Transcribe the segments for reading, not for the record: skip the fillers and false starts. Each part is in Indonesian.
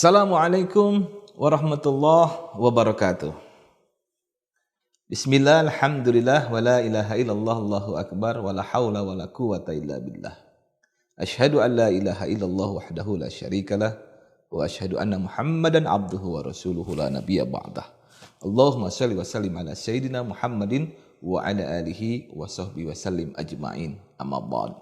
Assalamualaikum warahmatullahi wabarakatuh. Bismillah, alhamdulillah, wa la ilaha illallah, Allahu akbar, wa la hawla wa la quwata illa billah. Ashhadu an la ilaha illallah wahdahu la syarikalah, wa ashhadu anna Muhammadan abduhu wa rasuluhu la nabiyya ba'dah. Allahumma salli wa sallim ala sayyidina Muhammadin wa ala alihi wa sahbihi wa sallim ajma'in. Amma ba'd.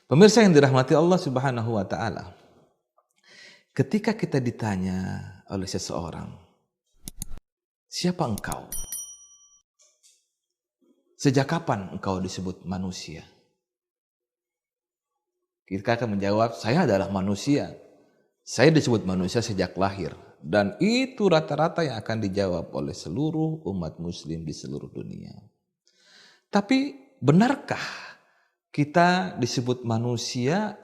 Pemirsa yang dirahmati Allah Subhanahu wa taala. Ketika kita ditanya oleh seseorang, siapa engkau? Sejak kapan engkau disebut manusia? Kita akan menjawab, saya adalah manusia. Saya disebut manusia sejak lahir. Dan itu rata-rata yang akan dijawab oleh seluruh umat muslim di seluruh dunia. Tapi benarkah kita disebut manusia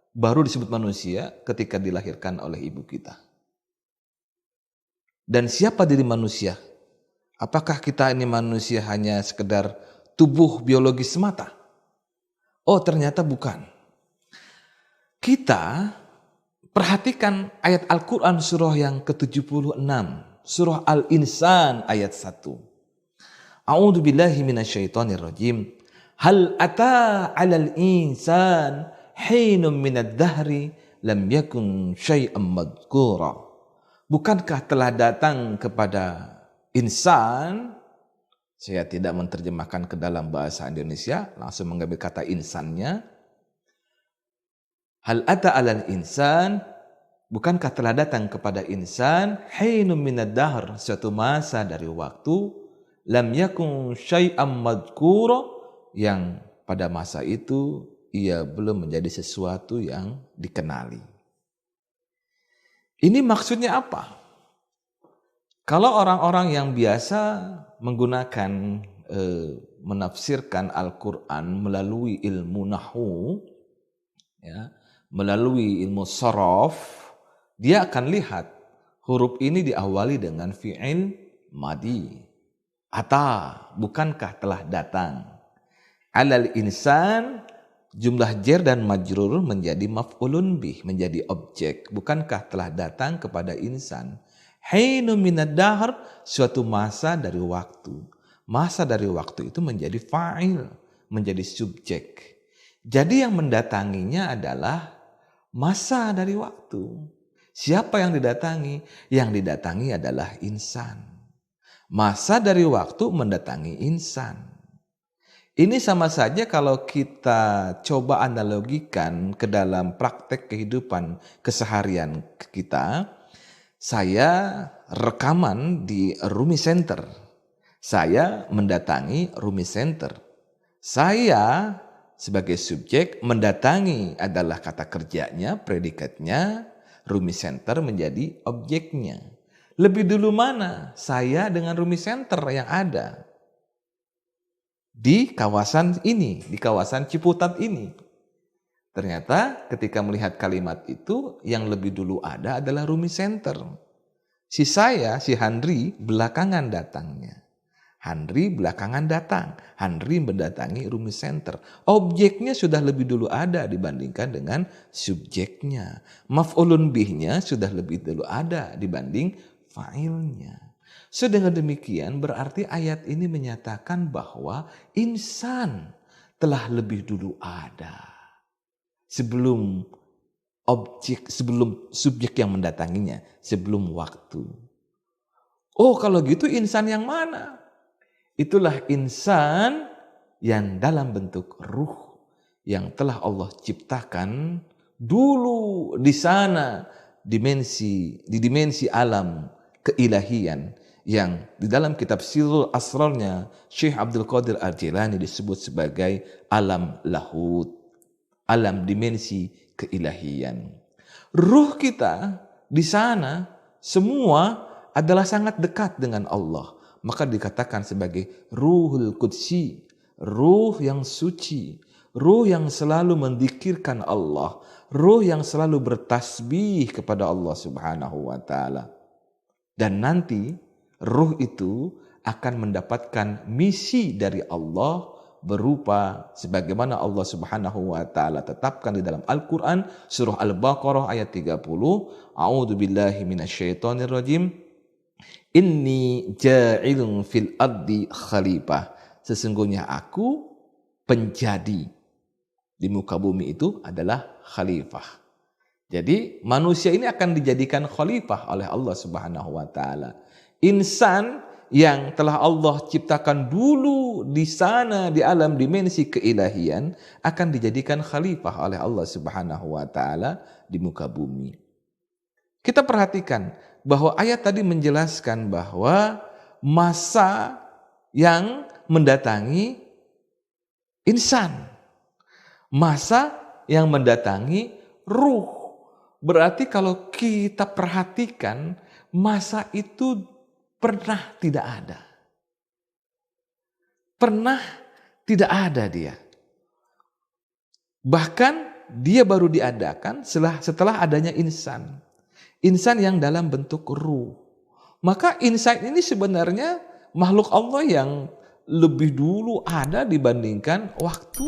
baru disebut manusia ketika dilahirkan oleh ibu kita? Dan siapa diri manusia? Apakah kita ini manusia hanya sekedar tubuh biologis semata? Oh, ternyata bukan. Kita perhatikan ayat Al-Quran surah yang ke-76. Surah Al-Insan ayat 1. A'udzu billahi minasyaitonir rajim. Hal ata 'alal insan hinum minad dahri lam yakun syai'an madhkura. Bukankah telah datang kepada insan, saya tidak menerjemahkan ke dalam bahasa Indonesia, langsung mengambil kata insannya. Hal ata 'alal insan, bukankah telah datang kepada insan hinum minad dahr, suatu masa dari waktu, lam yakun syai'an madhkura, yang pada masa itu ia belum menjadi sesuatu yang dikenali. Ini maksudnya apa? Kalau orang-orang yang biasa menggunakan menafsirkan Al-Quran melalui ilmu nahwu, ya, melalui ilmu sharaf, dia akan lihat huruf ini diawali dengan fi'il madi. Ata, bukankah telah datang. Alal insan, jumlah jar dan majrur menjadi maf'ulun bih, menjadi objek. Bukankah telah datang kepada insan hainu minad dahr, suatu masa dari waktu. Masa dari waktu itu menjadi fa'il, menjadi subjek. Jadi yang mendatanginya adalah masa dari waktu. Siapa yang didatangi? Yang didatangi adalah insan. Masa dari waktu mendatangi insan. Ini sama saja kalau kita coba analogikan ke dalam praktek kehidupan keseharian kita. Saya rekaman di Rumi Center. Saya mendatangi Rumi Center. Saya sebagai subjek mendatangi adalah kata kerjanya, predikatnya. Rumi Center menjadi objeknya. Lebih dulu mana saya dengan Rumi Center yang ada? Di kawasan ini, di kawasan Ciputat ini. Ternyata ketika melihat kalimat itu, yang lebih dulu ada adalah Rumi Center. Si Handri, belakangan datangnya. Handri belakangan datang. Handri mendatangi Rumi Center. Objeknya sudah lebih dulu ada dibandingkan dengan subjeknya. Maf'ulun bihnya sudah lebih dulu ada dibanding fa'ilnya. Dengan demikian berarti ayat ini menyatakan bahwa insan telah lebih dulu ada. Sebelum subjek yang mendatanginya, sebelum waktu. Oh, kalau gitu insan yang mana? Itulah insan yang dalam bentuk ruh yang telah Allah ciptakan dulu di sana, di dimensi alam keilahian, yang di dalam kitab Sirrul Asrarnya Syekh Abdul Qadir Al-Jilani disebut sebagai alam lahut, alam dimensi keilahian. Ruh kita di sana semua adalah sangat dekat dengan Allah. Maka dikatakan sebagai Ruhul Qudsi, ruh yang suci, ruh yang selalu mendikirkan Allah, ruh yang selalu bertasbih kepada Allah Subhanahu wa taala. Dan nanti ruh itu akan mendapatkan misi dari Allah berupa sebagaimana Allah Subhanahu wa taala tetapkan di dalam Al-Qur'an surah Al-Baqarah ayat 30, A'udzubillahi minasyaitonirrajim. Inni ja'ilun fil ardi khalifah. Sesungguhnya aku penjadi di muka bumi itu adalah khalifah. Jadi manusia ini akan dijadikan khalifah oleh Allah Subhanahu wa taala. Insan yang telah Allah ciptakan dulu di sana di alam dimensi keilahian akan dijadikan khalifah oleh Allah Subhanahu wa taala di muka bumi. Kita perhatikan bahwa ayat tadi menjelaskan bahwa masa yang mendatangi insan, masa yang mendatangi ruh. Berarti kalau kita perhatikan masa itu pernah tidak ada. Pernah tidak ada dia. Bahkan dia baru diadakan setelah adanya insan. Insan yang dalam bentuk ruh. Maka insan ini sebenarnya makhluk Allah yang lebih dulu ada dibandingkan waktu.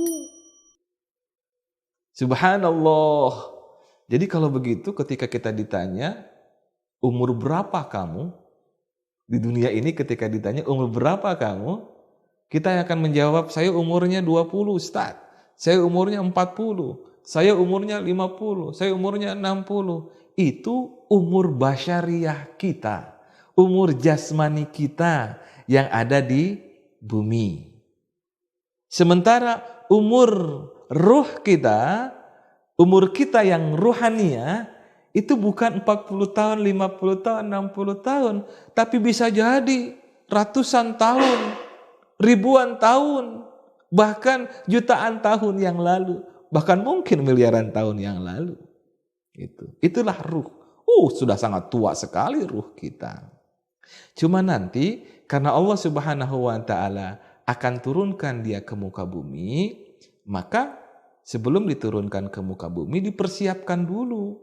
Subhanallah. Jadi kalau begitu ketika kita ditanya, umur berapa kamu? Di dunia ini ketika ditanya umur berapa kamu? Kita akan menjawab, saya umurnya 20 Ustaz. Saya umurnya 40. Saya umurnya 50. Saya umurnya 60. Itu umur basyariah kita. Umur jasmani kita yang ada di bumi. Sementara umur ruh kita, umur kita yang ruhania, itu bukan 40 tahun, 50 tahun, 60 tahun. Tapi bisa jadi ratusan tahun, ribuan tahun, bahkan jutaan tahun yang lalu. Bahkan mungkin miliaran tahun yang lalu. Itulah ruh. Sudah sangat tua sekali ruh kita. Cuma nanti karena Allah Subhanahu wa taala akan turunkan dia ke muka bumi, maka sebelum diturunkan ke muka bumi dipersiapkan dulu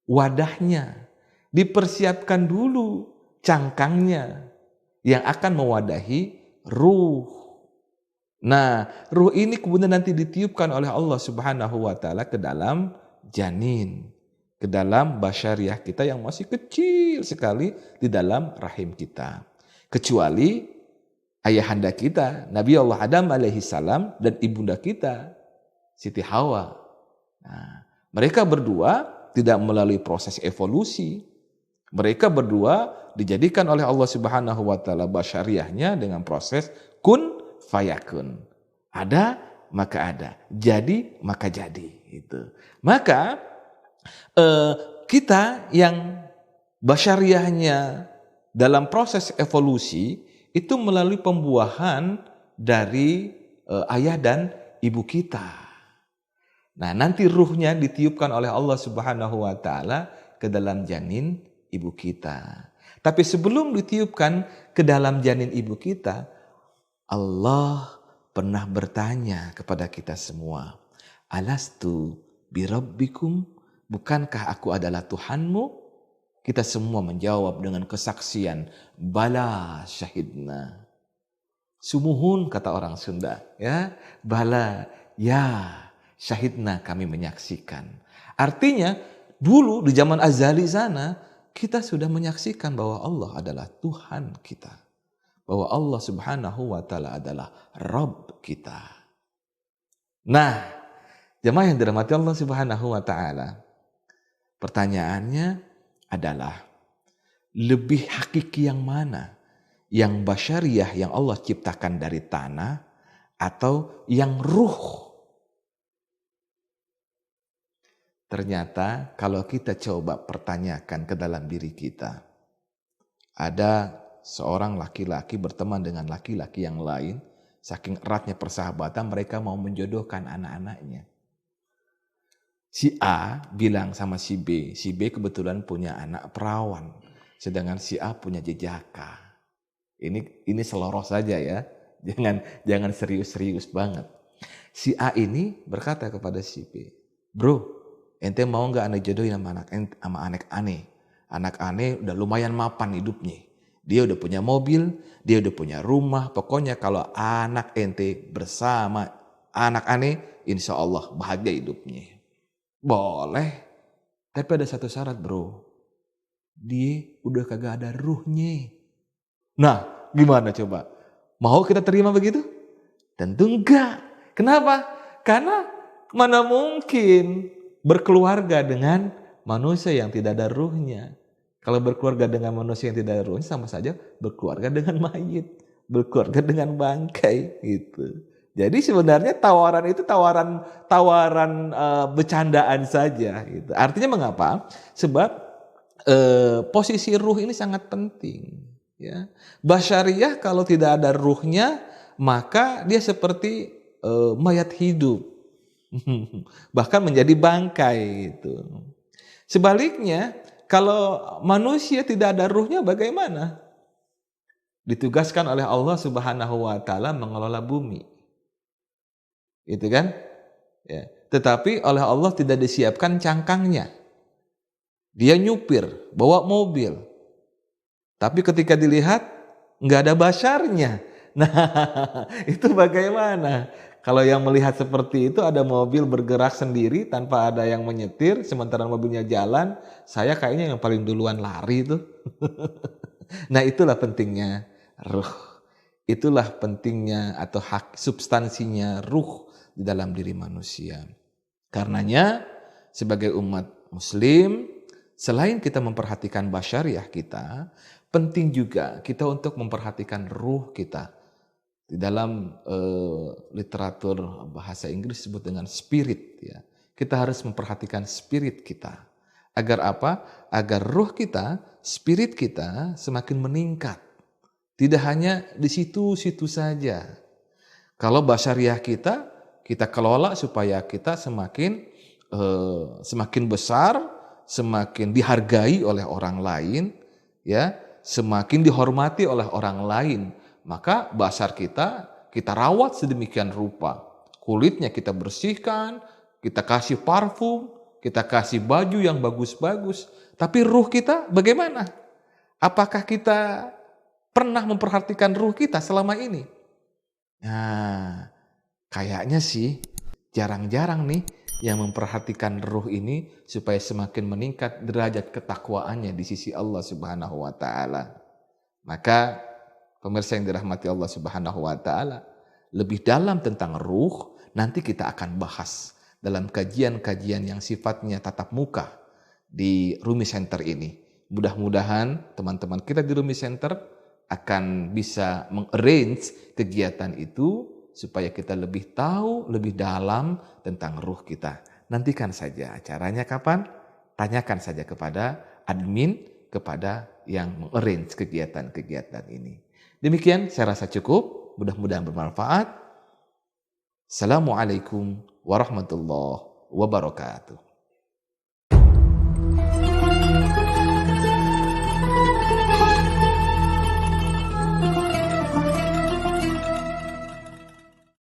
wadahnya, dipersiapkan dulu cangkangnya yang akan mewadahi ruh. Nah, ruh ini kemudian nanti ditiupkan oleh Allah Subhanahu wa taala ke dalam janin, ke dalam basyariah kita yang masih kecil sekali di dalam rahim kita. Kecuali ayahanda kita, Nabi Allah Adam alaihi salam, dan ibunda kita, Siti Hawa. Nah, mereka berdua tidak melalui proses evolusi. Mereka berdua dijadikan oleh Allah Subhanahu wa taala basyariahnya dengan proses kun fayakun. Ada maka ada, jadi maka jadi. Itu. Maka kita yang basyariahnya dalam proses evolusi itu melalui pembuahan dari ayah dan ibu kita. Nah, nanti ruhnya ditiupkan oleh Allah Subhanahu wa taala ke dalam janin ibu kita. Tapi sebelum ditiupkan ke dalam janin ibu kita, Allah pernah bertanya kepada kita semua, alastu birabbikum, bukankah aku adalah Tuhanmu? Kita semua menjawab dengan kesaksian, bala syahidna. Sumuhun kata orang Sunda, ya, bala, ya, syahidna, kami menyaksikan. Artinya dulu di zaman azali sana kita sudah menyaksikan bahwa Allah adalah Tuhan kita. Bahwa Allah Subhanahu wa taala adalah Rabb kita. Nah, jemaah yang dirahmati Allah Subhanahu wa taala, pertanyaannya adalah lebih hakiki yang mana? Yang basyariah yang Allah ciptakan dari tanah atau yang ruh? Ternyata kalau kita coba pertanyakan ke dalam diri kita, ada seorang laki-laki berteman dengan laki-laki yang lain, saking eratnya persahabatan mereka mau menjodohkan anak-anaknya. Si A bilang sama si B kebetulan punya anak perawan, sedangkan si A punya jejaka. Ini seloroh saja ya, jangan serius-serius banget. Si A ini berkata kepada si B, bro, ente mau nggak ane jodohin sama anak aneh? Anak aneh udah lumayan mapan hidupnya. Dia udah punya mobil, dia udah punya rumah. Pokoknya kalau anak ente bersama anak aneh, insya Allah bahagia hidupnya. Boleh. Tapi ada satu syarat bro. Dia udah kagak ada ruhnya. Nah gimana coba? Mau kita terima begitu? Tentu enggak. Kenapa? Karena mana mungkin berkeluarga dengan manusia yang tidak ada ruhnya. Kalau berkeluarga dengan manusia yang tidak ada ruhnya sama saja berkeluarga dengan mayit, berkeluarga dengan bangkai gitu. Jadi sebenarnya tawaran itu tawaran bercandaan saja gitu. Artinya mengapa? Sebab posisi ruh ini sangat penting ya. Basyariyah kalau tidak ada ruhnya maka dia seperti mayat hidup. Bahkan menjadi bangkai gitu. Sebaliknya, kalau manusia tidak ada ruhnya bagaimana? Ditugaskan oleh Allah Subhanahu wa taala mengelola bumi. Itu kan? Ya. Tetapi oleh Allah tidak disiapkan cangkangnya. Dia nyupir, bawa mobil. Tapi ketika dilihat nggak ada basyarnya. Nah, itu bagaimana? Kalau yang melihat seperti itu ada mobil bergerak sendiri tanpa ada yang menyetir, sementara mobilnya jalan, saya kayaknya yang paling duluan lari itu. Nah itulah pentingnya ruh. Itulah pentingnya atau hak substansinya ruh di dalam diri manusia. Karenanya sebagai umat muslim, selain kita memperhatikan basyariah kita, penting juga kita untuk memperhatikan ruh kita. Di dalam literatur bahasa Inggris disebut dengan spirit ya. Kita harus memperhatikan spirit kita. Agar apa? Agar ruh kita, spirit kita semakin meningkat. Tidak hanya di situ-situ saja. Kalau basyariah kita kelola supaya kita semakin besar, semakin dihargai oleh orang lain, ya, semakin dihormati oleh orang lain. Maka basar kita rawat sedemikian rupa. Kulitnya kita bersihkan, kita kasih parfum, kita kasih baju yang bagus-bagus. Tapi ruh kita bagaimana? Apakah kita pernah memperhatikan ruh kita selama ini? Nah, kayaknya sih jarang-jarang nih yang memperhatikan ruh ini supaya semakin meningkat derajat ketakwaannya di sisi Allah Subhanahu wa taala. Maka pemirsa yang dirahmati Allah Subhanahu wa taala, lebih dalam tentang ruh nanti kita akan bahas dalam kajian-kajian yang sifatnya tatap muka di Rumi Center ini. Mudah-mudahan teman-teman kita di Rumi Center akan bisa mengarrange kegiatan itu supaya kita lebih tahu lebih dalam tentang ruh kita. Nantikan saja acaranya kapan? Tanyakan saja kepada admin, kepada yang mengarrange kegiatan-kegiatan ini. Demikian saya rasa cukup, mudah-mudahan bermanfaat. Assalamualaikum warahmatullahi wabarakatuh.